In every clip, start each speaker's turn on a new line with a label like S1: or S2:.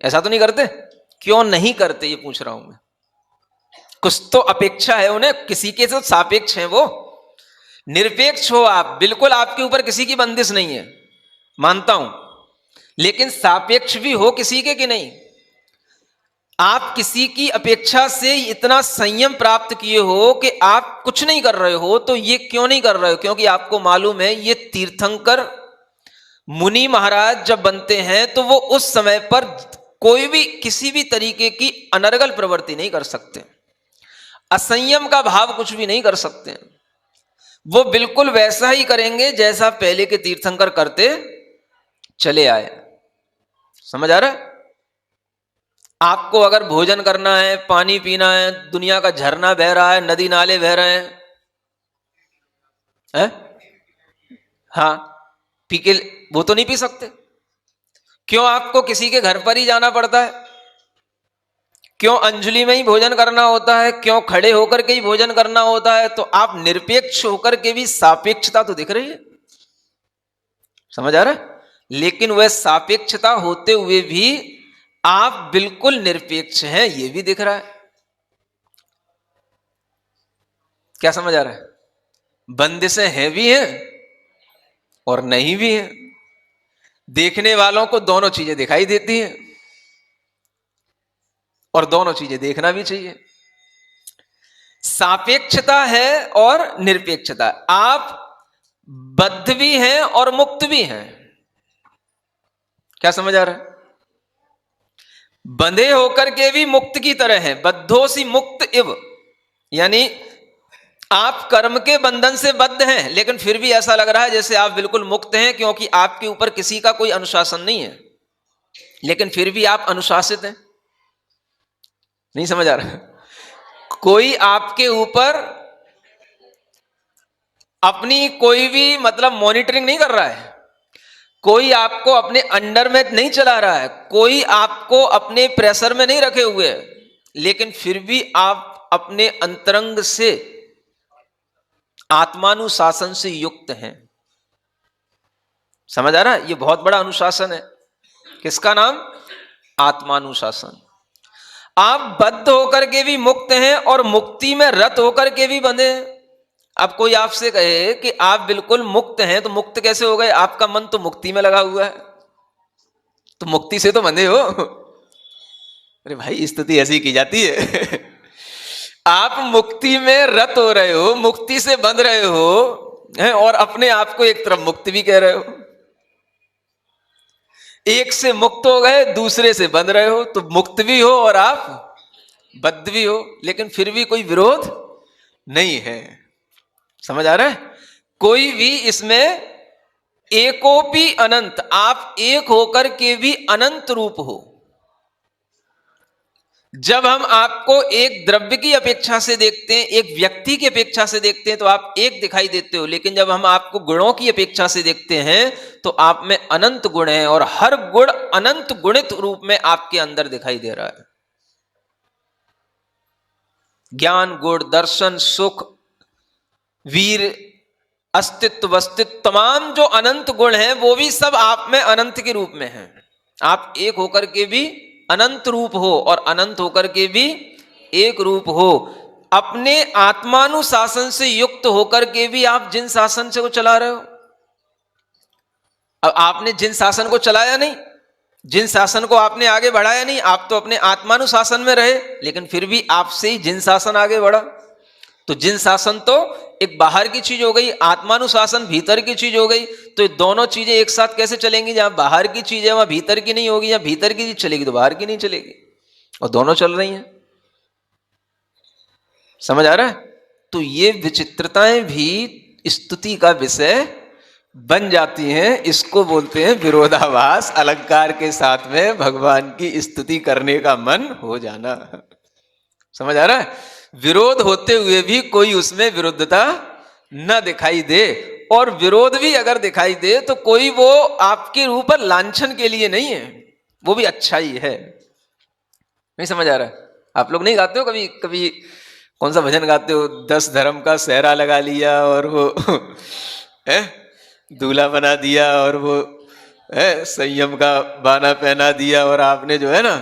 S1: ऐसा तो नहीं करते? क्यों नहीं करते ये पूछ रहा हूं मैं। कुछ तो अपेक्षा है उन्हें, किसी के तो सापेक्ष है वो। निरपेक्ष हो आप, बिल्कुल आपके ऊपर किसी की बंदिश नहीं है, मानता हूं, लेकिन सापेक्ष भी हो किसी के कि नहीं? आप किसी की अपेक्षा से इतना संयम प्राप्त किए हो कि आप कुछ नहीं कर रहे हो, तो ये क्यों नहीं कर रहे हो? क्योंकि आपको मालूम है ये तीर्थंकर मुनि महाराज जब बनते हैं तो वो उस समय पर कोई भी किसी भी तरीके की अनर्गल प्रवृत्ति नहीं कर सकते, असंयम का भाव कुछ भी नहीं कर सकते। वो बिल्कुल वैसा ही करेंगे जैसा पहले के तीर्थंकर करते चले आए। समझ आ रहा है? आपको अगर भोजन करना है, पानी पीना है, दुनिया का झरना बह रहा है, नदी नाले बह रहे हैं, हाँ, पी के वो तो नहीं पी सकते। क्यों आपको किसी के घर पर ही जाना पड़ता है? क्यों अंजलि में ही भोजन करना होता है? क्यों खड़े होकर के ही भोजन करना होता है? तो आप निरपेक्ष होकर के भी सापेक्षता तो दिख रही है। समझ आ रहा है? लेकिन वह सापेक्षता होते हुए भी आप बिल्कुल निरपेक्ष हैं, यह भी दिख रहा है। क्या समझ आ रहा है? बंदिशें हैं भी हैं और नहीं भी हैं। देखने वालों को दोनों चीजें दिखाई देती हैं और दोनों चीजें देखना भी चाहिए। सापेक्षता है और निरपेक्षता। आप बद्ध भी हैं और मुक्त भी हैं। क्या समझ आ रहा है? बंधे होकर के भी मुक्त की तरह है, बद्धोसी मुक्त इव, यानी आप कर्म के बंधन से बद्ध हैं, लेकिन फिर भी ऐसा लग रहा है जैसे आप बिल्कुल मुक्त हैं, क्योंकि आपके ऊपर किसी का कोई अनुशासन नहीं है, लेकिन फिर भी आप अनुशासित हैं। नहीं समझ आ रहा? कोई आपके ऊपर अपनी कोई भी मतलब मॉनिटरिंग नहीं कर रहा है, कोई आपको अपने अंडर में नहीं चला रहा है, कोई आपको अपने प्रेशर में नहीं रखे हुए, लेकिन फिर भी आप अपने अंतरंग से आत्मानुशासन से युक्त हैं। समझ आ रहा है? ये बहुत बड़ा अनुशासन है। किसका नाम? आत्मानुशासन। आप बद्ध होकर के भी मुक्त हैं और मुक्ति में रत होकर के भी बंधे हैं। अब कोई आपसे कहे कि आप बिल्कुल मुक्त हैं, तो मुक्त कैसे हो गए? आपका मन तो मुक्ति में लगा हुआ है, तो मुक्ति से तो बंधे हो। अरे भाई, स्तुति ऐसी की जाती है। आप मुक्ति में रत हो रहे हो, मुक्ति से बंध रहे हो, और अपने आप को एक तरफ मुक्त भी कह रहे हो। एक से मुक्त हो गए, दूसरे से बंध रहे हो, तो मुक्त भी हो और आप बद्ध भी हो, लेकिन फिर भी कोई विरोध नहीं है। समझ आ रहा है? कोई भी इसमें एकोपी अनंत, आप एक होकर के भी अनंत रूप हो। जब हम आपको एक द्रव्य की अपेक्षा से देखते हैं, एक व्यक्ति की अपेक्षा से देखते हैं, तो आप एक दिखाई देते हो, लेकिन जब हम आपको गुणों की अपेक्षा से देखते हैं तो आप में अनंत गुण हैं, और हर गुण अनंत गुणित रूप में आपके अंदर दिखाई दे रहा है। ज्ञान, गुण, दर्शन, सुख, वीर, अस्तित्व, वस्तित्व, तमाम जो अनंत गुण हैं वो भी सब आप में अनंत के रूप में हैं। आप एक होकर के भी अनंत रूप हो और अनंत होकर के भी एक रूप हो। अपने आत्मानुशासन से युक्त होकर के भी आप जिन शासन से को चला रहे हो। अब आपने जिन शासन को चलाया नहीं, जिन शासन को आपने आगे बढ़ाया नहीं, आप तो अपने आत्मानुशासन में रहे, लेकिन फिर भी आपसे ही जिन शासन आगे बढ़ा। तो जिन शासन तो एक बाहर की चीज हो गई, आत्मानुशासन भीतर की चीज हो गई। तो दोनों चीजें एक साथ कैसे चलेंगी? जहां बाहर की चीज है वहां भीतर की नहीं होगी, जहां भीतर की चीज चलेगी तो बाहर की नहीं चलेगी, और दोनों चल रही हैं। समझ आ रहा है? तो ये विचित्रताएं भी स्तुति का विषय बन जाती हैं। इसको बोलते हैं विरोधाभास। अलंकार के साथ में भगवान की स्तुति करने का मन हो जाना। समझ आ रहा है? विरोध होते हुए भी कोई उसमें विरुद्धता न दिखाई दे, और विरोध भी अगर दिखाई दे तो कोई वो आपके ऊपर लांछन के लिए नहीं है, वो भी अच्छा ही है। नहीं समझ आ रहा है? आप लोग नहीं गाते हो कभी कभी? कौन सा भजन गाते हो? 10 धर्म का सेहरा लगा लिया और वो दूल्हा बना दिया, और वो है, संयम का बाना पहना दिया और आपने जो है ना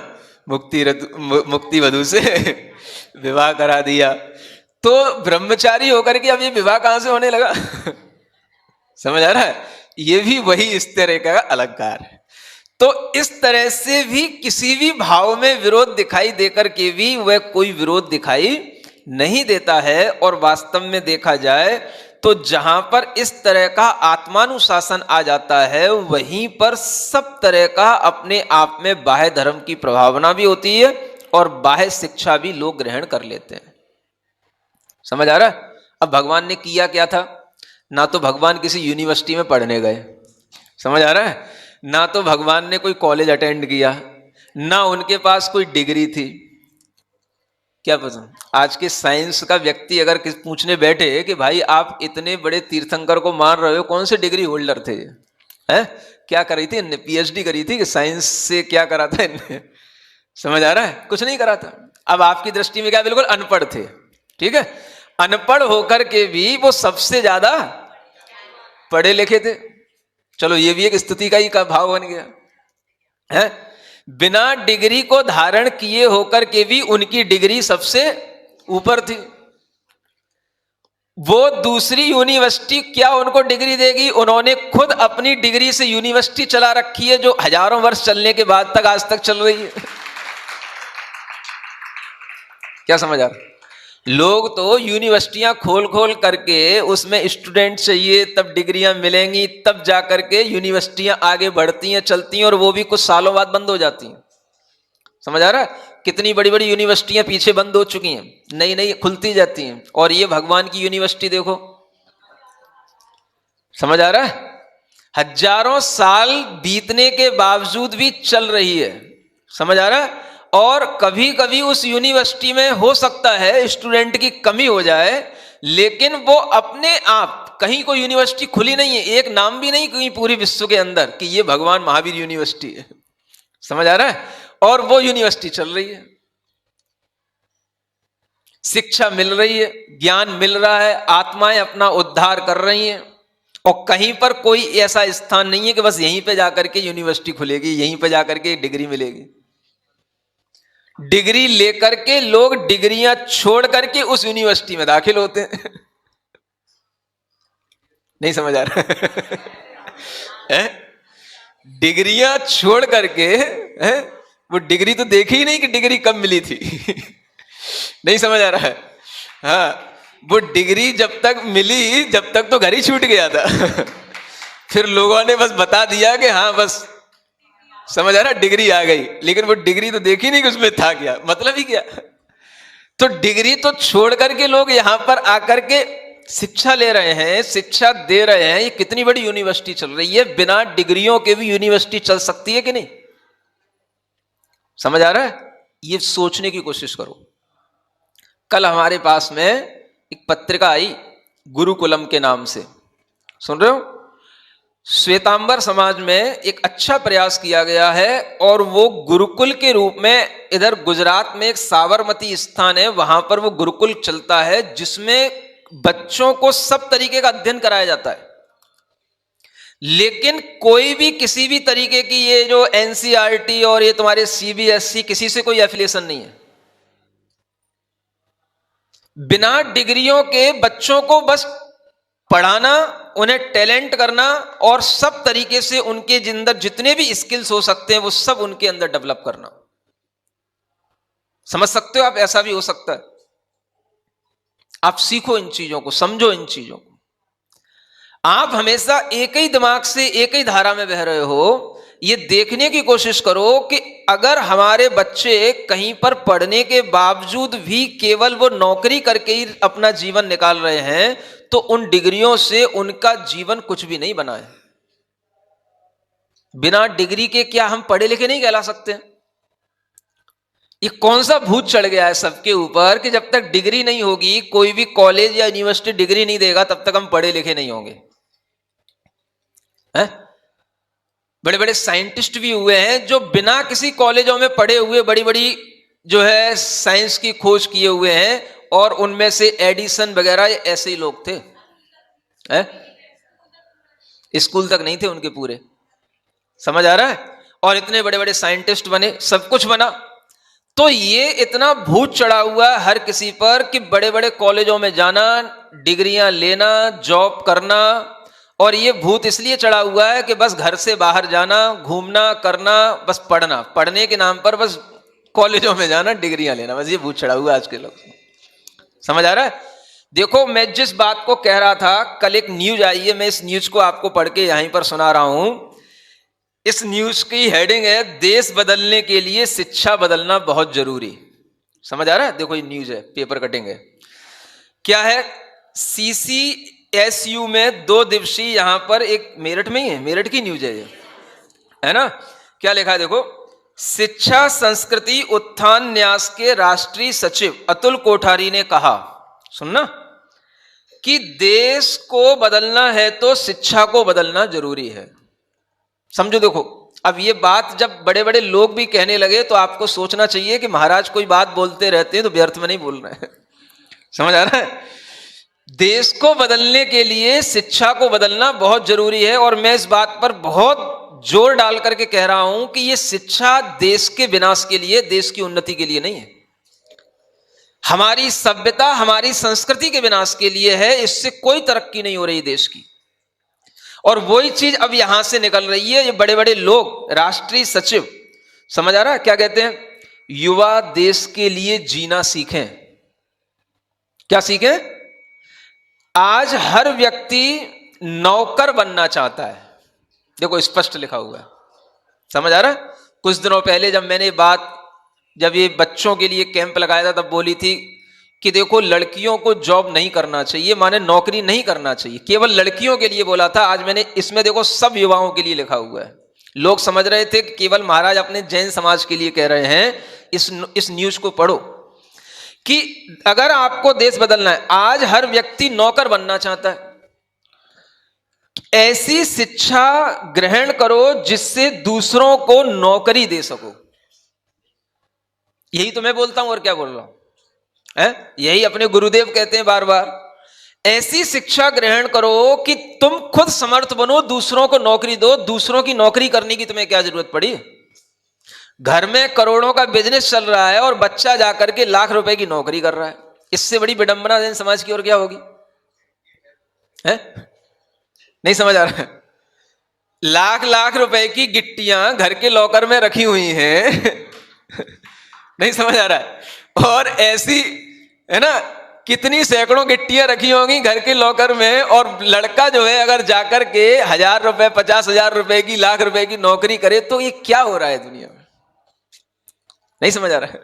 S1: मुक्ति वधु से विवाह करा दिया, तो ब्रह्मचारी होकर के अब ये विवाह कहां से होने लगा? समझ आ रहा है? ये भी वही इस तरह का अलंकार है। तो इस तरह से भी किसी भी भाव में विरोध दिखाई देकर के भी वह कोई विरोध दिखाई नहीं देता है। और वास्तव में देखा जाए तो जहां पर इस तरह का आत्मानुशासन आ जाता है, वहीं पर सब तरह का अपने आप में बाह्य धर्म की प्रभावना भी होती है और बाह्य शिक्षा भी लोग ग्रहण कर लेते हैं। समझ आ रहा है? अब भगवान ने किया क्या था? ना तो भगवान किसी यूनिवर्सिटी में पढ़ने गए, समझ आ रहा है, ना तो भगवान ने कोई कॉलेज अटेंड किया, ना उनके पास कोई डिग्री थी। क्या पता आज के साइंस का व्यक्ति अगर पूछने बैठे कि भाई आप इतने बड़े तीर्थंकर को मान रहे हो, कौन से डिग्री होल्डर थे हैं? क्या करी थी इनने? पीएचडी करी थी कि साइंस से क्या करा था इनने? समझ आ रहा है? कुछ नहीं करा था। अब आपकी दृष्टि में क्या बिल्कुल अनपढ़ थे, ठीक है। अनपढ़ होकर के भी वो सबसे ज्यादा पढ़े लिखे थे। चलो ये भी एक स्तुति का ही का भाव बन गया है। बिना डिग्री को धारण किए होकर के भी उनकी डिग्री सबसे ऊपर थी। वो दूसरी यूनिवर्सिटी क्या उनको डिग्री देगी? उन्होंने खुद अपनी डिग्री से यूनिवर्सिटी चला रखी है, जो हजारों वर्ष चलने के बाद तक आज तक चल रही है। क्या समझ आ रहा? लोग तो यूनिवर्सिटियां खोल खोल करके उसमें स्टूडेंट चाहिए, तब डिग्रियां मिलेंगी, तब जाकर के यूनिवर्सिटियां आगे बढ़ती हैं, चलती हैं, और वो भी कुछ सालों बाद बंद हो जाती हैं। समझ आ रहा है? कितनी बड़ी बड़ी यूनिवर्सिटियां पीछे बंद हो चुकी हैं, नई नई खुलती जाती हैं। और ये भगवान की यूनिवर्सिटी देखो, समझ आ रहा है? हजारों साल बीतने के बावजूद भी चल रही है। समझ आ रहा है? और कभी कभी उस यूनिवर्सिटी में हो सकता है स्टूडेंट की कमी हो जाए, लेकिन वो अपने आप, कहीं कोई यूनिवर्सिटी खुली नहीं है, एक नाम भी नहीं कहीं पूरी विश्व के अंदर कि ये भगवान महावीर यूनिवर्सिटी है। समझ आ रहा है? और वो यूनिवर्सिटी चल रही है, शिक्षा मिल रही है, ज्ञान मिल रहा है, आत्माएं अपना उद्धार कर रही हैं। और कहीं पर कोई ऐसा स्थान नहीं है कि बस यहीं पे जाकर के यूनिवर्सिटी खुलेगी, यहीं पे जाकर के डिग्री मिलेगी। डिग्री लेकर के लोग डिग्रियां छोड़ करके उस यूनिवर्सिटी में दाखिल होते हैं। नहीं समझ आ रहा है? डिग्रियां छोड़ करके है? वो डिग्री तो देखी ही नहीं कि डिग्री कब मिली थी। नहीं समझ आ रहा है? हाँ, वो डिग्री जब तक मिली, जब तक तो घर ही छूट गया था। फिर लोगों ने बस बता दिया कि हाँ बस, समझ आ रहा, डिग्री आ गई, लेकिन वो डिग्री तो देखी नहीं कि उसमें था क्या, मतलब ही क्या। तो डिग्री तो छोड़ करके लोग यहां पर आकर के शिक्षा ले रहे हैं, शिक्षा दे रहे हैं। ये कितनी बड़ी यूनिवर्सिटी चल रही है, बिना डिग्रियों के भी यूनिवर्सिटी चल सकती है कि नहीं? समझ आ रहा है? ये सोचने की कोशिश करो। कल हमारे पास में एक पत्रिका आई गुरुकुलम के नाम से, सुन रहे हो? श्वेतांबर समाज में एक अच्छा प्रयास किया गया है, और वो गुरुकुल के रूप में इधर गुजरात में एक साबरमती स्थान है, वहां पर वो गुरुकुल चलता है, जिसमें बच्चों को सब तरीके का अध्ययन कराया जाता है। लेकिन कोई भी किसी भी तरीके की, ये जो एनसीईआरटी और ये तुम्हारे सीबीएसई, किसी से कोई एफिलिएशन नहीं है। बिना डिग्रियों के बच्चों को बस पढ़ाना, उन्हें टैलेंट करना, और सब तरीके से उनके अंदर जितने भी स्किल्स हो सकते हैं वो सब उनके अंदर डेवलप करना। समझ सकते हो आप? ऐसा भी हो सकता है। आप सीखो इन चीजों को, समझो इन चीजों को। आप हमेशा एक ही दिमाग से, एक ही धारा में बह रहे हो। ये देखने की कोशिश करो कि अगर हमारे बच्चे कहीं पर पढ़ने के बावजूद भी केवल वो नौकरी करके ही अपना जीवन निकाल रहे हैं, तो उन डिग्रियों से उनका जीवन कुछ भी नहीं बना है। बिना डिग्री के क्या हम पढ़े लिखे नहीं कहला सकते? ये कौन सा भूत चढ़ गया है सबके ऊपर कि जब तक डिग्री नहीं होगी, कोई भी कॉलेज या यूनिवर्सिटी डिग्री नहीं देगा, तब तक हम पढ़े लिखे नहीं होंगे। हैं? बड़े बड़े साइंटिस्ट भी हुए हैं जो बिना किसी कॉलेजों में पढ़े हुए बड़ी बड़ी जो है साइंस की खोज किए हुए हैं, और उनमें से एडिसन वगैरह ऐसे ही लोग थे। स्कूल तक नहीं थे उनके पूरे, समझ आ रहा है? और इतने बड़े बड़े साइंटिस्ट बने, सब कुछ बना। तो ये इतना भूत चढ़ा हुआ है हर किसी पर कि बड़े बड़े कॉलेजों में जाना, डिग्रियां लेना, जॉब करना। और ये भूत इसलिए चढ़ा हुआ है कि बस घर से बाहर जाना, घूमना, करना, बस पढ़ना, पढ़ने के नाम पर बस कॉलेजों में जाना, डिग्रियां लेना, बस ये भूत चढ़ा हुआ है आज के लोग। समझ आ रहा है? देखो, मैं जिस बात को कह रहा था, कल एक न्यूज आई है, मैं इस न्यूज को आपको पढ़ के यहीं पर सुना रहा हूं। इस न्यूज की हेडिंग है, देश बदलने के लिए शिक्षा बदलना बहुत जरूरी। समझ आ रहा है? देखो, ये न्यूज है, पेपर कटिंग है। क्या है? CCSU में 2 दिवसीय, यहां पर एक मेरठ में ही है, मेरठ की न्यूज है ये, है ना? क्या लिखा है देखो, शिक्षा संस्कृति उत्थान न्यास के राष्ट्रीय सचिव अतुल कोठारी ने कहा, सुनना, कि देश को बदलना है तो शिक्षा को बदलना जरूरी है। समझो, देखो, अब ये बात जब बड़े बड़े लोग भी कहने लगे तो आपको सोचना चाहिए कि महाराज कोई बात बोलते रहते हैं तो व्यर्थ में नहीं बोल रहे हैं। समझ आ रहा है? देश को बदलने के लिए शिक्षा को बदलना बहुत जरूरी है। और मैं इस बात पर बहुत जोर डाल करके कह रहा हूं कि यह शिक्षा देश के विनाश के लिए, देश की उन्नति के लिए नहीं है, हमारी सभ्यता, हमारी संस्कृति के विनाश के लिए है। इससे कोई तरक्की नहीं हो रही देश की। और वही चीज अब यहां से निकल रही है। ये बड़े बड़े लोग, राष्ट्रीय सचिव, समझ आ रहा है क्या कहते हैं? युवा देश के लिए जीना सीखें। क्या सीखें? आज हर व्यक्ति नौकर बनना चाहता है। देखो, स्पष्ट लिखा हुआ है। समझ आ रहा है? कुछ दिनों पहले जब मैंने बात, जब ये बच्चों के लिए कैंप लगाया था, तब बोली थी कि देखो, लड़कियों को जॉब नहीं करना चाहिए, माने नौकरी नहीं करना चाहिए, केवल लड़कियों के लिए बोला था। आज मैंने इसमें देखो सब युवाओं के लिए लिखा हुआ है। लोग समझ रहे थे कि केवल महाराज अपने जैन समाज के लिए कह रहे हैं। इस न्यूज को पढ़ो कि अगर आपको देश बदलना है, आज हर व्यक्ति नौकर बनना चाहता है। ऐसी शिक्षा ग्रहण करो जिससे दूसरों को नौकरी दे सको। यही तो मैं बोलता हूं, और क्या बोल रहा हूं? यही अपने गुरुदेव कहते हैं बार बार। ऐसी शिक्षा ग्रहण करो कि तुम खुद समर्थ बनो, दूसरों को नौकरी दो। दूसरों की नौकरी करने की तुम्हें क्या जरूरत पड़ी? घर में करोड़ों का बिजनेस चल रहा है और बच्चा जाकर के लाख रुपए की नौकरी कर रहा है। इससे बड़ी विडंबना जैन समाज की और क्या होगी? है? नहीं समझ आ रहा है? लाख लाख रुपए की गिट्टियां घर के लॉकर में रखी हुई हैं। नहीं समझ आ रहा है? और ऐसी, है ना, कितनी सैकड़ों गिट्टियां रखी होंगी घर के लॉकर में। और लड़का जो है अगर जाकर के 1000 रुपए, 50,000 रुपए की, लाख रुपए की नौकरी करे, तो ये क्या हो रहा है दुनिया में? नहीं समझ आ रहा है?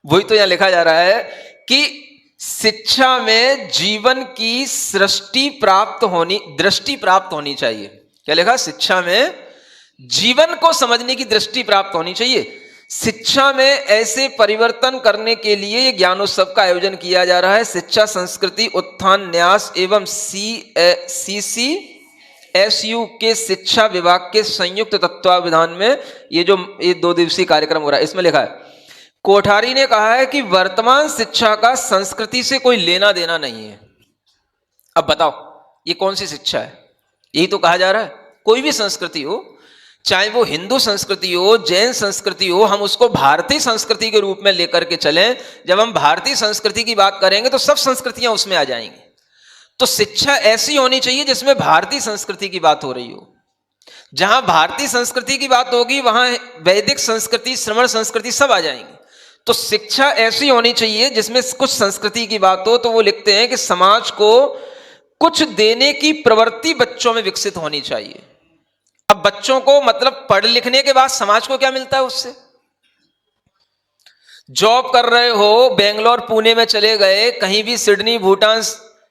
S1: वही तो यहां लिखा जा रहा है कि शिक्षा में जीवन की दृष्टि प्राप्त होनी चाहिए। क्या लिखा? शिक्षा में जीवन को समझने की दृष्टि प्राप्त होनी चाहिए। शिक्षा में ऐसे परिवर्तन करने के लिए ज्ञानोत्सव का आयोजन किया जा रहा है। शिक्षा संस्कृति उत्थान न्यास एवं CCSU के शिक्षा विभाग के संयुक्त तत्वावधान में ये 2 दिवसीय कार्यक्रम हो रहा है। इसमें लिखा है, कोठारी ने कहा है कि वर्तमान शिक्षा का संस्कृति से कोई लेना देना नहीं है। अब बताओ, ये कौन सी शिक्षा है? यही तो कहा जा रहा है, कोई भी संस्कृति हो, चाहे वो हिंदू संस्कृति हो, जैन संस्कृति हो, हम उसको भारतीय संस्कृति के रूप में लेकर के चलें। जब हम भारतीय संस्कृति की बात करेंगे तो सब संस्कृतियां उसमें आ जाएंगी। तो शिक्षा ऐसी होनी चाहिए जिसमें भारतीय संस्कृति की बात हो रही हो। जहां भारतीय संस्कृति की बात होगी वहां वैदिक संस्कृति, श्रमण संस्कृति सब आ जाएंगी। तो शिक्षा ऐसी होनी चाहिए जिसमें कुछ संस्कृति की बात हो। तो वो लिखते हैं कि समाज को कुछ देने की प्रवृत्ति बच्चों में विकसित होनी चाहिए। अब बच्चों को, मतलब पढ़ लिखने के बाद समाज को क्या मिलता है उससे? जॉब कर रहे हो, बेंगलोर पुणे में चले गए, कहीं भी सिडनी, भूटान,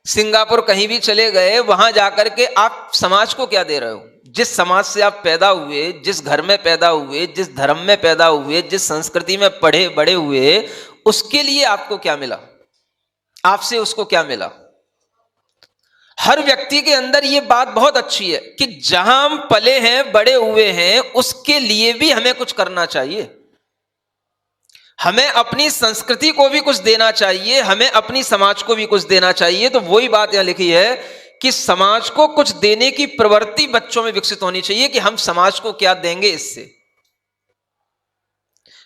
S1: सिंगापुर, कहीं भी चले गए, वहां जाकर के आप समाज को क्या दे रहे हो? जिस समाज से आप पैदा हुए, जिस घर में पैदा हुए, जिस धर्म में पैदा हुए, जिस संस्कृति में पढ़े बड़े हुए, उसके लिए आपको क्या मिला? आपसे उसको क्या मिला? हर व्यक्ति के अंदर यह बात बहुत अच्छी है कि जहां हम पले हैं, बड़े हुए हैं, उसके लिए भी हमें कुछ करना चाहिए। हमें अपनी संस्कृति को भी कुछ देना चाहिए, हमें अपनी समाज को भी कुछ देना चाहिए। तो वही बात यहां लिखी है कि समाज को कुछ देने की प्रवृत्ति बच्चों में विकसित होनी चाहिए कि हम समाज को क्या देंगे इससे।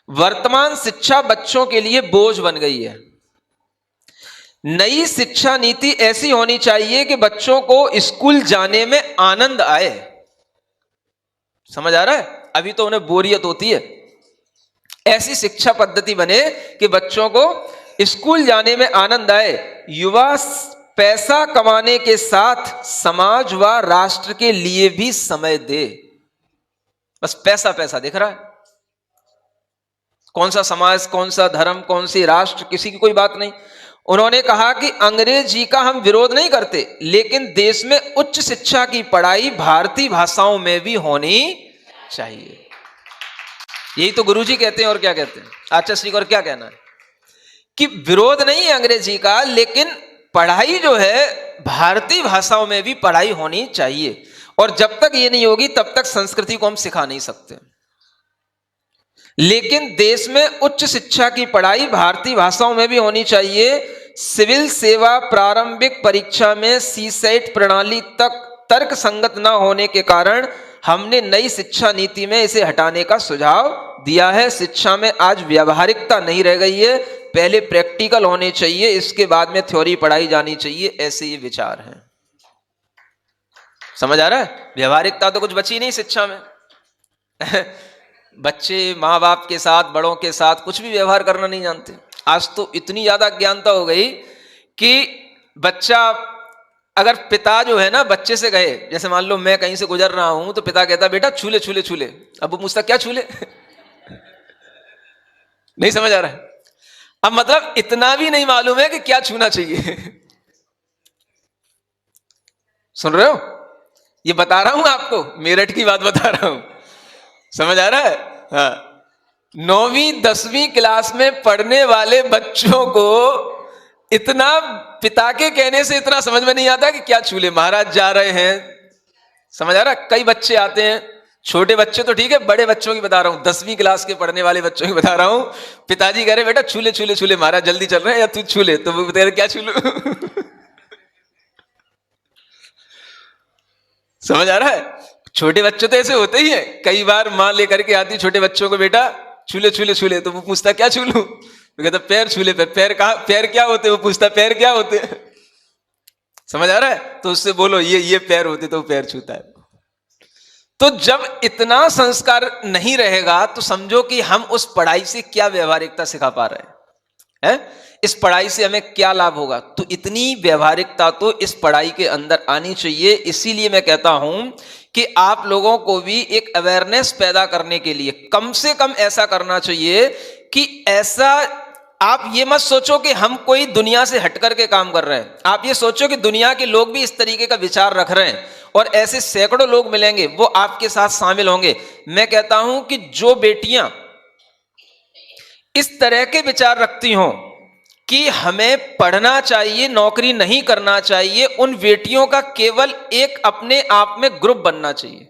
S1: वर्तमान शिक्षा बच्चों के लिए बोझ बन गई है। नई शिक्षा नीति ऐसी होनी चाहिए कि बच्चों को स्कूल जाने में आनंद आए। समझ आ रहा है? अभी तो उन्हें बोरियत होती है। ऐसी शिक्षा पद्धति बने कि बच्चों को स्कूल जाने में आनंद आए। युवा पैसा कमाने के साथ समाज व राष्ट्र के लिए भी समय दे। बस पैसा पैसा दिख रहा है। कौन सा समाज, कौन सा धर्म, कौन सी राष्ट्र, किसी की कोई बात नहीं। उन्होंने कहा कि अंग्रेजी का हम विरोध नहीं करते, लेकिन देश में उच्च शिक्षा की पढ़ाई भारतीय भाषाओं में भी होनी चाहिए। यही तो गुरुजी कहते हैं। और क्या कहते हैं आचार्य श्री को? और क्या कहना है कि विरोध नहीं है अंग्रेजी का, लेकिन पढ़ाई जो है भारतीय भाषाओं में भी पढ़ाई होनी चाहिए। और जब तक ये नहीं होगी तब तक संस्कृति को हम सिखा नहीं सकते। लेकिन देश में उच्च शिक्षा की पढ़ाई भारतीय भाषाओं में भी होनी चाहिए। सिविल सेवा प्रारंभिक परीक्षा में सीसेट प्रणाली तक तर्क संगत न होने के कारण हमने नई शिक्षा नीति में इसे हटाने का सुझाव दिया है। शिक्षा में आज व्यावहारिकता नहीं रह गई है, पहले प्रैक्टिकल होने चाहिए, इसके बाद में थ्योरी पढ़ाई जानी चाहिए। ऐसे ये विचार हैं। समझ आ रहा है? व्यावहारिकता तो कुछ बची नहीं शिक्षा में। बच्चे माँ बाप के साथ, बड़ों के साथ कुछ भी व्यवहार करना नहीं जानते। आज तो इतनी ज्यादा ज्ञानता हो गई कि बच्चा, अगर पिता जो है ना बच्चे से कहे, जैसे मान लो मैं कहीं से गुजर रहा हूं तो पिता कहता बेटा छूले छूले छूले, अब वो पूछता क्या छूले? नहीं समझ आ रहा है? अब मतलब इतना भी नहीं मालूम है कि क्या छूना चाहिए। सुन रहे हो? ये बता रहा हूं आपको, मेरठ की बात बता रहा हूं। समझ आ रहा है? हाँ। 9वीं 10वीं क्लास में पढ़ने वाले बच्चों को इतना पिता के कहने से इतना समझ में नहीं आता कि क्या छूले। महाराज जा रहे हैं, समझ आ रहा है? कई बच्चे आते हैं, छोटे बच्चे तो ठीक है, बड़े बच्चों की बता रहा हूं, 10वीं क्लास के पढ़ने वाले बच्चों की बता रहा हूं। पिताजी कह रहे बेटा छूले छूले छूले, महाराज जल्दी चल रहे हैं, या तू छूले? तो वो बता रहे क्या छूलू? समझ आ रहा है? छोटे बच्चे तो ऐसे होते ही हैं। कई बार मां लेकर के आती छोटे बच्चों को, बेटा छूले छूले छूले, तो वो पूछता क्या छूलू? वो कहता पैर छूले। पैर कहा? पैर क्या होते? वो पूछता पैर क्या होते? समझ आ रहा है? तो उससे बोलो ये पैर होते, तो पैर छूता है। तो जब इतना संस्कार नहीं रहेगा तो समझो कि हम उस पढ़ाई से क्या व्यावहारिकता सिखा पा रहे हैं? इस पढ़ाई से हमें क्या लाभ होगा? तो इतनी व्यावहारिकता तो इस पढ़ाई के अंदर आनी चाहिए। इसीलिए मैं कहता हूं कि आप लोगों को भी एक अवेयरनेस पैदा करने के लिए कम से कम ऐसा करना चाहिए कि ऐसा आप ये मत सोचो कि हम कोई दुनिया से हटकर के काम कर रहे हैं। आप ये सोचो कि दुनिया के लोग भी इस तरीके का विचार रख रहे हैं और ऐसे सैकड़ों लोग मिलेंगे, वो आपके साथ शामिल होंगे। मैं कहता हूं कि जो बेटियां इस तरह के विचार रखती हों कि हमें पढ़ना चाहिए, नौकरी नहीं करना चाहिए, उन बेटियों का केवल एक अपने आप में ग्रुप बनना चाहिए।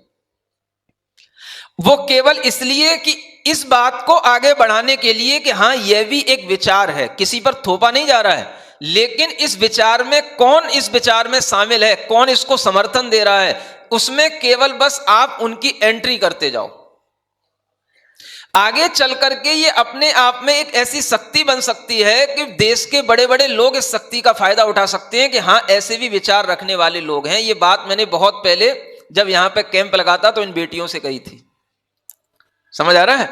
S1: वो केवल इसलिए कि इस बात को आगे बढ़ाने के लिए कि हाँ यह भी एक विचार है, किसी पर थोपा नहीं जा रहा है, लेकिन इस विचार में कौन इस विचार में शामिल है, कौन इसको समर्थन दे रहा है, उसमें केवल बस आप उनकी एंट्री करते जाओ। आगे चल करके ये अपने आप में एक ऐसी शक्ति बन सकती है कि देश के बड़े बड़े लोग इस शक्ति का फायदा उठा सकते हैं कि हाँ ऐसे भी विचार रखने वाले लोग हैं। ये बात मैंने बहुत पहले जब यहां पे कैंप लगाता तो इन बेटियों से कही थी। समझ आ रहा है?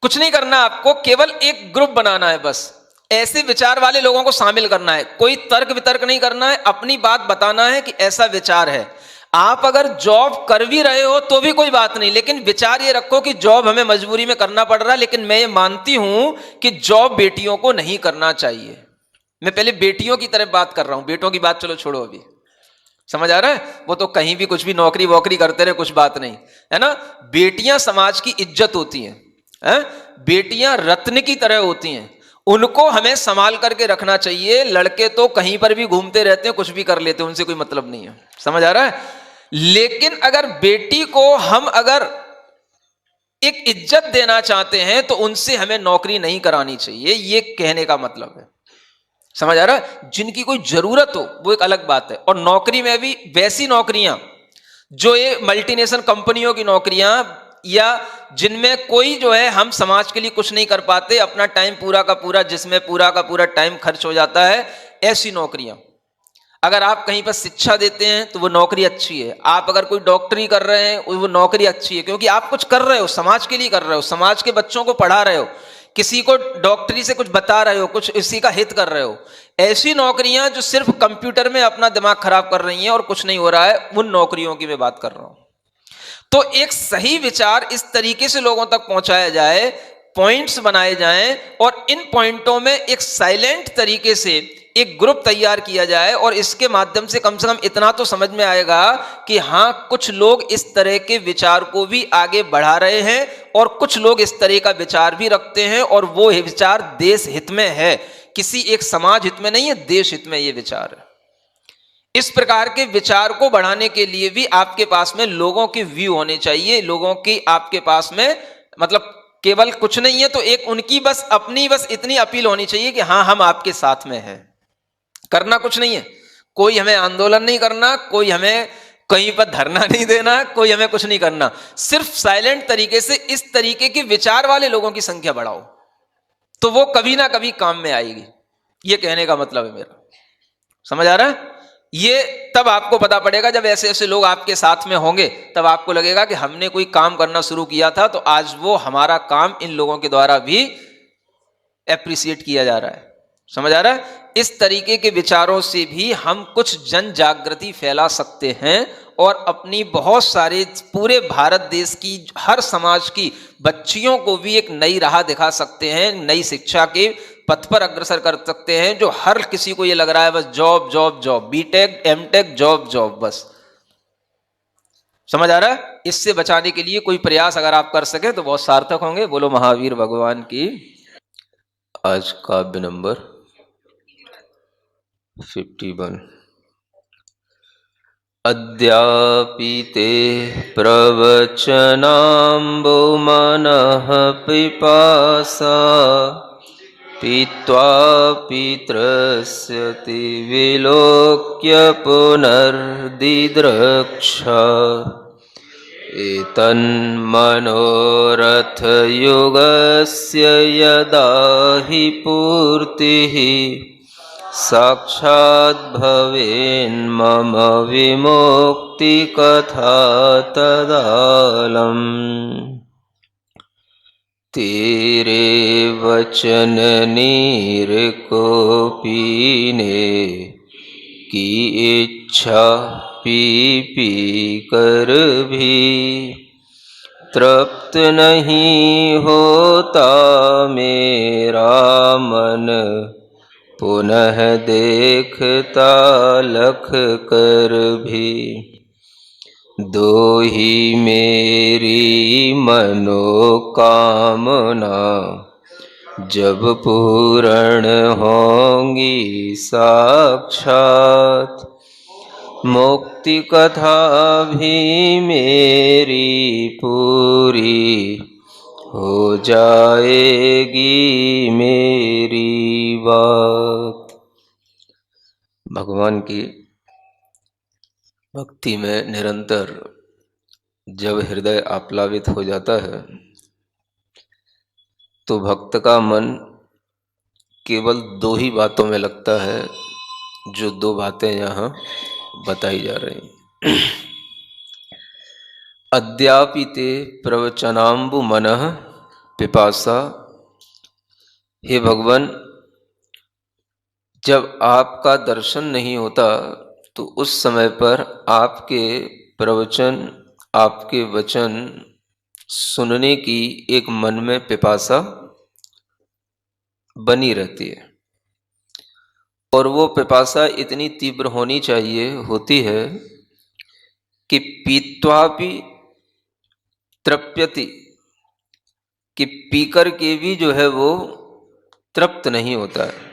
S1: कुछ नहीं करना, आपको केवल एक ग्रुप बनाना है, बस ऐसे विचार वाले लोगों को शामिल करना है। कोई तर्क वितर्क नहीं करना है, अपनी बात बताना है कि ऐसा विचार है। आप अगर जॉब कर भी रहे हो तो भी कोई बात नहीं, लेकिन विचार ये रखो कि जॉब हमें मजबूरी में करना पड़ रहा है, लेकिन मैं ये मानती हूं कि जॉब बेटियों को नहीं करना चाहिए। मैं पहले बेटियों की तरफ बात कर रहा हूं, बेटों की बात चलो छोड़ो अभी। समझ आ रहा है? वो तो कहीं भी कुछ भी नौकरी वोकरी करते रहे, कुछ बात नहीं है ना। बेटियां समाज की इज्जत होती हैं, बेटियां रत्न की तरह होती हैं, उनको हमें संभाल करके रखना चाहिए। लड़के तो कहीं पर भी घूमते रहते हैं, कुछ भी कर लेते हैं, उनसे कोई मतलब नहीं है। समझ आ रहा है? लेकिन अगर बेटी को हम अगर एक इज्जत देना चाहते हैं तो उनसे हमें नौकरी नहीं करानी चाहिए, ये कहने का मतलब है। समझ आ रहा है? जिनकी कोई जरूरत हो वो एक अलग बात है। और नौकरी में भी वैसी नौकरियां जो ये मल्टीनेशनल कंपनियों की नौकरियां, या जिनमें कोई जो है हम समाज के लिए कुछ नहीं कर पाते, अपना टाइम पूरा का पूरा, जिसमें पूरा का पूरा टाइम खर्च हो जाता है, ऐसी नौकरियां। अगर आप कहीं पर शिक्षा देते हैं तो वो नौकरी अच्छी है। आप अगर कोई डॉक्टरी कर रहे हैं वो नौकरी अच्छी है, क्योंकि आप कुछ कर रहे हो, समाज के लिए कर रहे हो, समाज के बच्चों को पढ़ा रहे हो, किसी को डॉक्टरी से कुछ बता रहे हो, कुछ इसी का हित कर रहे हो। ऐसी नौकरियां जो सिर्फ कंप्यूटर में अपना दिमाग खराब कर रही हैं और कुछ नहीं हो रहा है, उन नौकरियों की मैं बात कर रहा हूं। तो एक सही विचार इस तरीके से लोगों तक पहुंचाया जाए, पॉइंट्स बनाए जाएं, और इन पॉइंटों में एक साइलेंट तरीके से एक ग्रुप तैयार किया जाए, और इसके माध्यम से कम इतना तो समझ में आएगा कि हाँ, कुछ लोग इस तरह के विचार को भी आगे बढ़ा रहे हैं, और कुछ लोग इस तरह का विचार भी रखते हैं, और वो विचार देश हित में है, किसी एक समाज हित में नहीं है, देश हित में ये विचार है। इस प्रकार के विचार को बढ़ाने के लिए भी आपके पास में लोगों के व्यू होने चाहिए, लोगों की आपके पास में, मतलब केवल कुछ नहीं है तो एक उनकी बस अपनी बस इतनी अपील होनी चाहिए कि हाँ, हम आपके साथ में हैं। करना कुछ नहीं है, कोई हमें आंदोलन नहीं करना, कोई हमें कहीं पर धरना नहीं देना, कोई हमें कुछ नहीं करना, सिर्फ साइलेंट तरीके से इस तरीके के विचार वाले लोगों की संख्या बढ़ाओ, तो वो कभी ना कभी काम में आएगी। ये कहने का मतलब है मेरा, समझ आ रहा है? ये तब आपको पता पड़ेगा जब ऐसे ऐसे लोग आपके साथ में होंगे, तब आपको लगेगा कि हमने कोई काम करना शुरू किया था तो आज वो हमारा काम इन लोगों के द्वारा भी एप्रिसिएट किया जा रहा है। समझ आ रहा है? इस तरीके के विचारों से भी हम कुछ जन जागृति फैला सकते हैं, और अपनी बहुत सारे पूरे भारत देश की हर समाज की बच्चियों को भी एक नई राह दिखा सकते हैं, नई शिक्षा के पथ पर अग्रसर कर सकते हैं, जो हर किसी को ये लग रहा है बस job job job, BTech MTech job job बस। समझ आ रहा है? इससे बचाने के लिए कोई प्रयास अगर आप कर सके तो बहुत सार्थक होंगे। बोलो महावीर भगवान की। आज काव्य नंबर 51। अद्यापि ते प्रवचनाम्बो मनः पिपासा, पीत्वापि त्रस्यति विलोक्य पुनर्दिद्रक्षा। एतन्मनोरथयुगस्य यदा हि पूर्तिः, साक्षात् भवेन्मम विमुक्तिकथा तदालम्। तेरे वचन नीरकोपीने की इच्छा पी पी कर भी तृप्त नहीं होता मेरा मन, पुनः देखता लख कर भी। दो ही मेरी मनोकामना, जब पूर्ण होंगी साक्षात, मुक्ति कथा भी मेरी पूरी हो जाएगी मेरी बात। भगवान की भक्ति में निरंतर जब हृदय आप्लावित हो जाता है तो भक्त का मन केवल दो ही बातों में लगता है, जो दो बातें यहाँ बताई जा रही। अद्यापि ते प्रवचनाम्बु मनः पिपासा। हे भगवान, जब आपका दर्शन नहीं होता तो उस समय पर आपके प्रवचन, आपके वचन सुनने की एक मन में पिपासा बनी रहती है, और वो पिपासा इतनी तीव्र होनी चाहिए, होती है कि पीत्वापि तृप्यति, कि पीकर के भी जो है वो तृप्त नहीं होता है।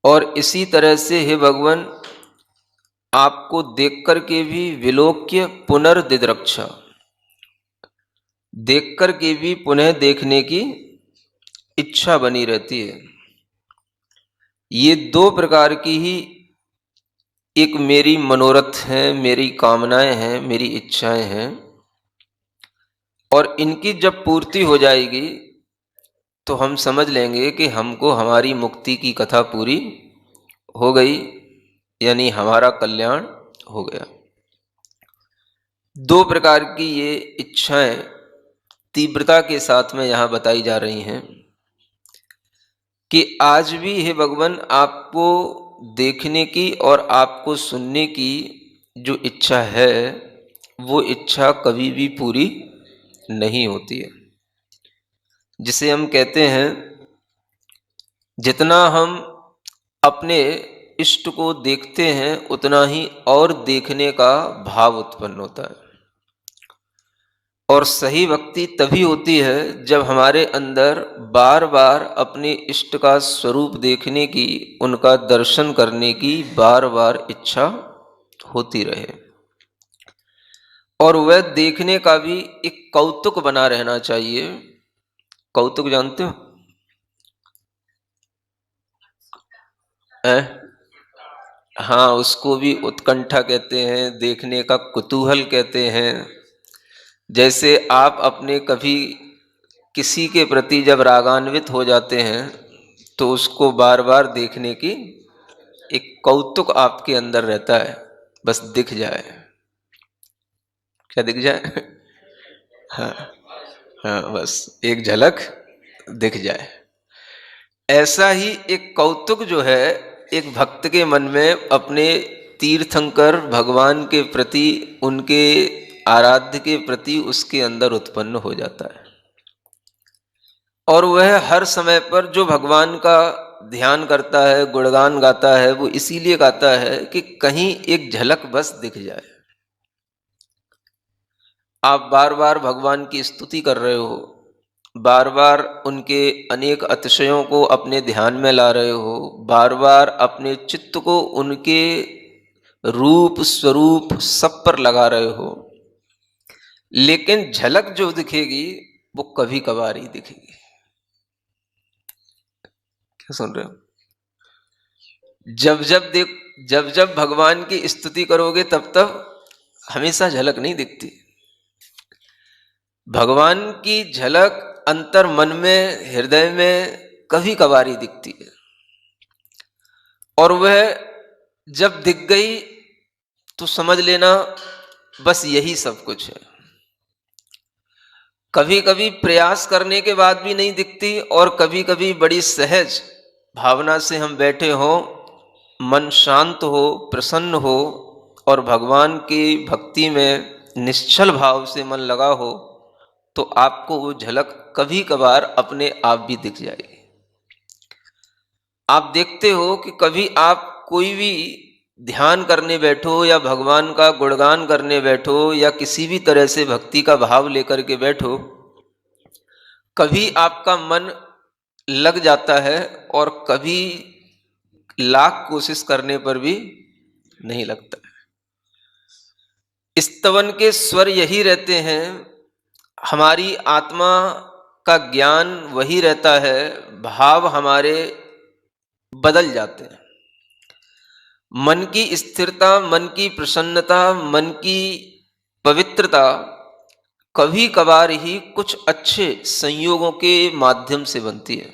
S1: और इसी तरह से हे भगवान, आपको देख कर के भी विलोक्य पुनर्दिद्रक्षा, देख कर के भी पुनः देखने की इच्छा बनी रहती है। ये दो प्रकार की ही एक मेरी मनोरथ है, मेरी कामनाएं हैं, मेरी इच्छाएं हैं, और इनकी जब पूर्ति हो जाएगी तो हम समझ लेंगे कि हमको हमारी मुक्ति की कथा पूरी हो गई, यानी हमारा कल्याण हो गया। दो प्रकार की ये इच्छाएं तीव्रता के साथ में यहाँ बताई जा रही हैं कि आज भी हे भगवान आपको देखने की और आपको सुनने की जो इच्छा है वो इच्छा कभी भी पूरी नहीं होती है। जिसे हम कहते हैं जितना हम अपने इष्ट को देखते हैं उतना ही और देखने का भाव उत्पन्न होता है। और सही भक्ति तभी होती है जब हमारे अंदर बार बार अपने इष्ट का स्वरूप देखने की, उनका दर्शन करने की बार बार इच्छा होती रहे, और वह देखने का भी एक कौतुक बना रहना चाहिए। कौतुक जानते हो? हाँ, उसको भी उत्कंठा कहते हैं, देखने का कुतूहल कहते हैं। जैसे आप अपने कभी किसी के प्रति जब रागान्वित हो जाते हैं तो उसको बार बार देखने की एक कौतुक आपके अंदर रहता है, बस दिख जाए। क्या दिख जाए? हाँ हाँ, बस एक झलक दिख जाए। ऐसा ही एक कौतुक जो है एक भक्त के मन में अपने तीर्थंकर भगवान के प्रति, उनके आराध्य के प्रति उसके अंदर उत्पन्न हो जाता है। और वह हर समय पर जो भगवान का ध्यान करता है, गुणगान गाता है, वो इसीलिए गाता है कि कहीं एक झलक बस दिख जाए। आप बार बार भगवान की स्तुति कर रहे हो, बार बार उनके अनेक अतिशयों को अपने ध्यान में ला रहे हो, बार बार अपने चित्त को उनके रूप स्वरूप सब पर लगा रहे हो, लेकिन झलक जो दिखेगी वो कभी कभार ही दिखेगी। क्या सुन रहे हो? जब जब भगवान की स्तुति करोगे तब तब हमेशा झलक नहीं दिखती। भगवान की झलक अंतर मन में, हृदय में कभी कभार ही दिखती है, और वह जब दिख गई तो समझ लेना बस यही सब कुछ है। कभी कभी प्रयास करने के बाद भी नहीं दिखती, और कभी कभी बड़ी सहज भावना से हम बैठे हो, मन शांत हो, प्रसन्न हो, और भगवान की भक्ति में निश्चल भाव से मन लगा हो, तो आपको वो झलक कभी कभार अपने आप भी दिख जाएगी। आप देखते हो कि कभी आप कोई भी ध्यान करने बैठो या भगवान का गुणगान करने बैठो या किसी भी तरह से भक्ति का भाव लेकर के बैठो, कभी आपका मन लग जाता है और कभी लाख कोशिश करने पर भी नहीं लगता है। स्तवन के स्वर यही रहते हैं, हमारी आत्मा का ज्ञान वही रहता है, भाव हमारे बदल जाते हैं। मन की स्थिरता, मन की प्रसन्नता, मन की पवित्रता कभी कभार ही कुछ अच्छे संयोगों के माध्यम से बनती है।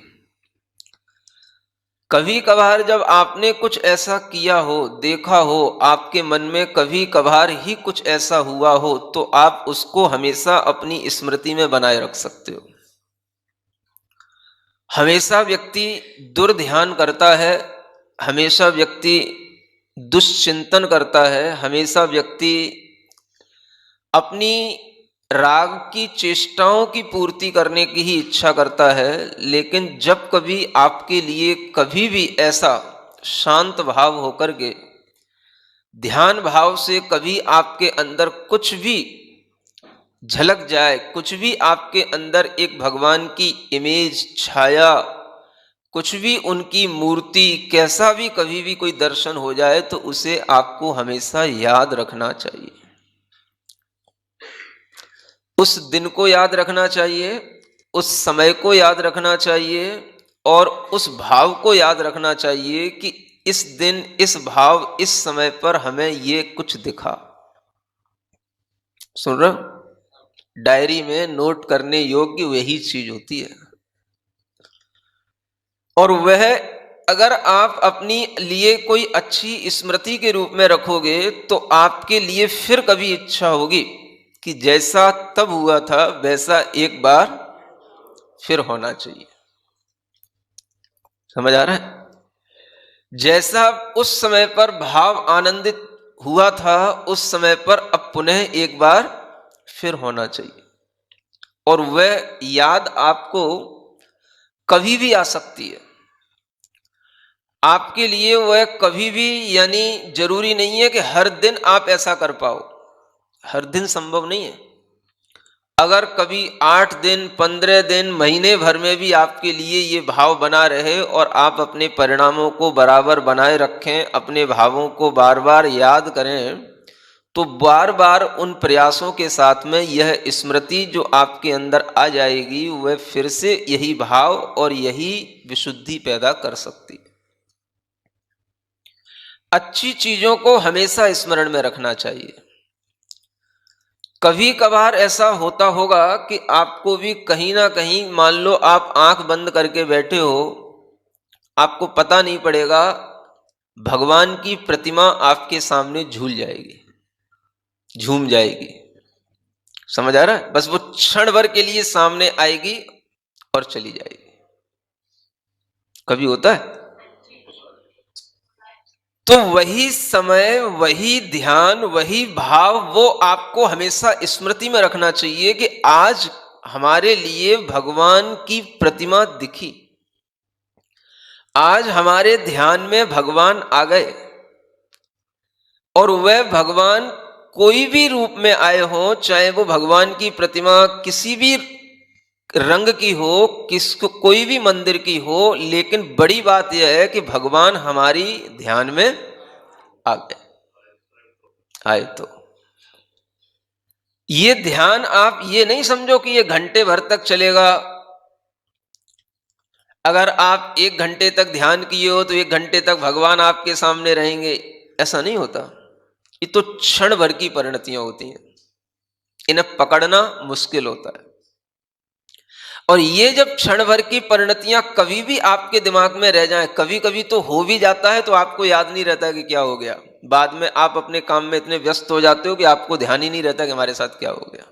S1: कभी कभार जब आपने कुछ ऐसा किया हो, देखा हो, आपके मन में कभी कभार ही कुछ ऐसा हुआ हो, तो आप उसको हमेशा अपनी स्मृति में बनाए रख सकते हो। हमेशा व्यक्ति दुर्ध्यान करता है, हमेशा व्यक्ति दुश्चिंतन करता है, हमेशा व्यक्ति अपनी राग की चेष्टाओं की पूर्ति करने की ही इच्छा करता है। लेकिन जब कभी आपके लिए कभी भी ऐसा शांत भाव होकर के, ध्यान भाव से कभी आपके अंदर कुछ भी झलक जाए, कुछ भी आपके अंदर एक भगवान की इमेज, छाया, कुछ भी उनकी मूर्ति, कैसा भी कभी भी कोई दर्शन हो जाए, तो उसे आपको हमेशा याद रखना चाहिए। उस दिन को याद रखना चाहिए, उस समय को याद रखना चाहिए, और उस भाव को याद रखना चाहिए कि इस दिन इस भाव इस समय पर हमें ये कुछ दिखा। सुन रहे हो? डायरी में नोट करने योग्य वही चीज होती है, और वह अगर आप अपनी लिए कोई अच्छी स्मृति के रूप में रखोगे तो आपके लिए फिर कभी इच्छा होगी कि जैसा तब हुआ था वैसा एक बार फिर होना चाहिए। समझ आ रहा है? जैसा उस समय पर भाव आनंदित हुआ था उस समय पर अब पुनः एक बार फिर होना चाहिए, और वह याद आपको कभी भी आ सकती है। आपके लिए वह कभी भी, यानी जरूरी नहीं है कि हर दिन आप ऐसा कर पाओ, हर दिन संभव नहीं है। अगर कभी 8 दिन 15 दिन महीने भर में भी आपके लिए ये भाव बना रहे और आप अपने परिणामों को बराबर बनाए रखें, अपने भावों को बार बार याद करें, तो बार बार उन प्रयासों के साथ में यह स्मृति जो आपके अंदर आ जाएगी वह फिर से यही भाव और यही विशुद्धि पैदा कर सकती है। अच्छी चीजों को हमेशा स्मरण में रखना चाहिए। कभी कभार ऐसा होता होगा कि आपको भी कहीं ना कहीं, मान लो आप आंख बंद करके बैठे हो, आपको पता नहीं पड़ेगा, भगवान की प्रतिमा आपके सामने झूल जाएगी, झूम जाएगी। समझ आ रहा है? बस वो क्षण भर के लिए सामने आएगी और चली जाएगी। कभी होता है? तो वही समय, वही ध्यान, वही भाव, वो आपको हमेशा स्मृति में रखना चाहिए कि आज हमारे लिए भगवान की प्रतिमा दिखी, आज हमारे ध्यान में भगवान आ गए, और वह भगवान कोई भी रूप में आए हो, चाहे वो भगवान की प्रतिमा किसी भी रंग की हो, किसको कोई भी मंदिर की हो, लेकिन बड़ी बात यह है कि भगवान हमारी ध्यान में आ गए, आए। तो ये ध्यान, आप ये नहीं समझो कि ये घंटे भर तक चलेगा। अगर आप 1 घंटे तक ध्यान किए हो तो 1 घंटे तक भगवान आपके सामने रहेंगे, ऐसा नहीं होता। ये तो क्षण भर की परिणतियां होती हैं, इन्हें पकड़ना मुश्किल होता है। और ये जब क्षण भर की परिणतियां कभी भी आपके दिमाग में रह जाएं, कभी कभी तो हो भी जाता है तो आपको याद नहीं रहता कि क्या हो गया। बाद में आप अपने काम में इतने व्यस्त हो जाते हो कि आपको ध्यान ही नहीं रहता कि हमारे साथ क्या हो गया।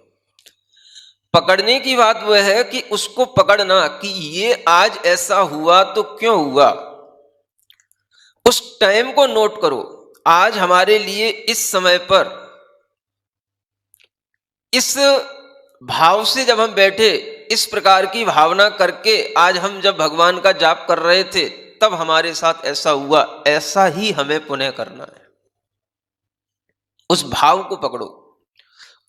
S1: पकड़ने की बात वह है कि उसको पकड़ना कि ये आज ऐसा हुआ तो क्यों हुआ, उस टाइम को नोट करो। आज हमारे लिए इस समय पर इस भाव से जब हम बैठे, इस प्रकार की भावना करके आज हम जब भगवान का जाप कर रहे थे, तब हमारे साथ ऐसा हुआ, ऐसा ही हमें पुनः करना है। उस भाव को पकड़ो,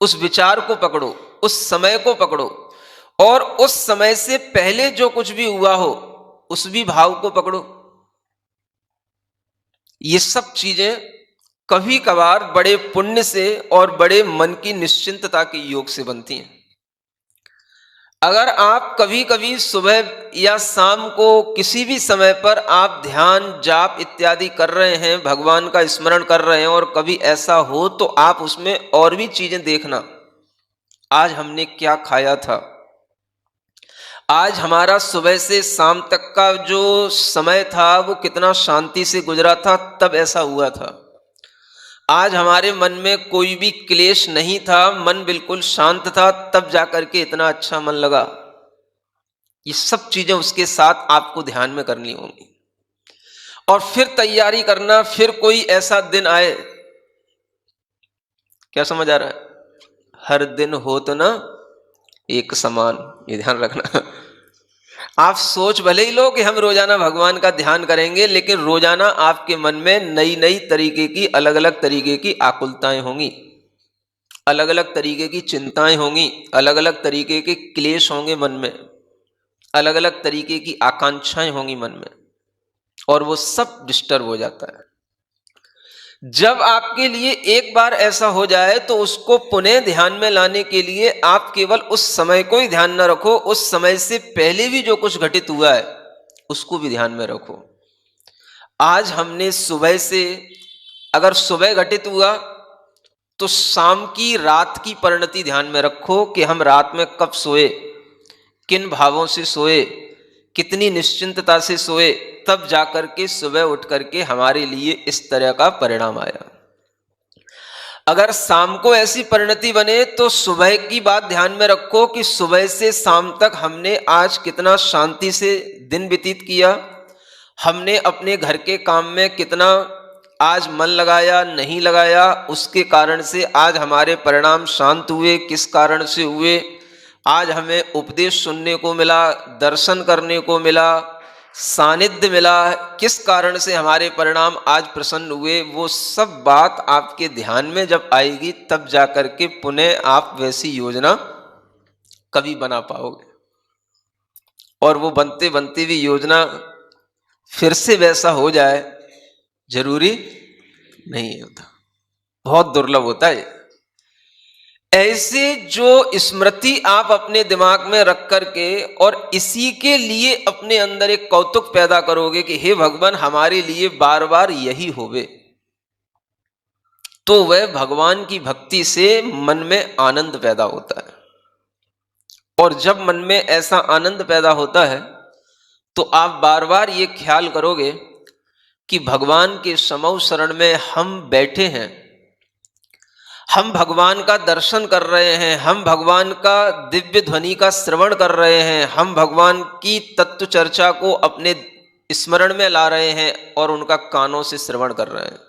S1: उस विचार को पकड़ो, उस समय को पकड़ो, और उस समय से पहले जो कुछ भी हुआ हो उस भी भाव को पकड़ो। ये सब चीजें कभी कभार बड़े पुण्य से और बड़े मन की निश्चिंतता के योग से बनती हैं। अगर आप कभी कभी सुबह या शाम को किसी भी समय पर आप ध्यान जाप इत्यादि कर रहे हैं, भगवान का स्मरण कर रहे हैं, और कभी ऐसा हो तो आप उसमें और भी चीजें देखना। आज हमने क्या खाया था, आज हमारा सुबह से शाम तक का जो समय था वो कितना शांति से गुजरा था, तब ऐसा हुआ था। आज हमारे मन में कोई भी क्लेश नहीं था, मन बिल्कुल शांत था, तब जाकर के इतना अच्छा मन लगा। ये सब चीजें उसके साथ आपको ध्यान में करनी होंगी, और फिर तैयारी करना, फिर कोई ऐसा दिन आए। क्या समझ आ रहा है? हर दिन हो तो ना एक समान, ये ध्यान रखना। आप सोच भले ही लो कि हम रोजाना भगवान का ध्यान करेंगे, लेकिन रोजाना आपके मन में नई नई तरीके की, अलग अलग तरीके की आकुलताएं होंगी, अलग अलग तरीके की चिंताएं होंगी, अलग अलग तरीके के क्लेश होंगे मन में, अलग अलग तरीके की आकांक्षाएं होंगी मन में, और वो सब डिस्टर्ब हो जाता है। जब आपके लिए एक बार ऐसा हो जाए तो उसको पुनः ध्यान में लाने के लिए आप केवल उस समय को ही ध्यान न रखो, उस समय से पहले भी जो कुछ घटित हुआ है उसको भी ध्यान में रखो। आज हमने सुबह से, अगर सुबह घटित हुआ तो शाम की रात की परिणति ध्यान में रखो कि हम रात में कब सोए, किन भावों से सोए, कितनी निश्चिंतता से सोए, तब जाकर के सुबह उठ करके हमारे लिए इस तरह का परिणाम आया। अगर शाम को ऐसी परिणति बने तो सुबह की बात ध्यान में रखो कि सुबह से शाम तक हमने आज कितना शांति से दिन व्यतीत किया, हमने अपने घर के काम में कितना आज मन लगाया नहीं लगाया, उसके कारण से आज हमारे परिणाम शांत हुए, किस कारण से हुए। आज हमें उपदेश सुनने को मिला, दर्शन करने को मिला, सानिध्य मिला, किस कारण से हमारे परिणाम आज प्रसन्न हुए, वो सब बात आपके ध्यान में जब आएगी तब जाकर के पुनः आप वैसी योजना कभी बना पाओगे। और वो बनते बनते भी योजना फिर से वैसा हो जाए जरूरी नहीं होता, बहुत दुर्लभ होता है। ऐसे जो स्मृति आप अपने दिमाग में रख करके और इसी के लिए अपने अंदर एक कौतुक पैदा करोगे कि हे भगवान हमारे लिए बार बार यही होवे, तो वह भगवान की भक्ति से मन में आनंद पैदा होता है। और जब मन में ऐसा आनंद पैदा होता है तो आप बार बार ये ख्याल करोगे कि भगवान के समौ शरण में हम बैठे हैं, हम भगवान का दर्शन कर रहे हैं, हम भगवान का दिव्य ध्वनि का श्रवण कर रहे हैं, हम भगवान की तत्व चर्चा को अपने स्मरण में ला रहे हैं और उनका कानों से श्रवण कर रहे हैं।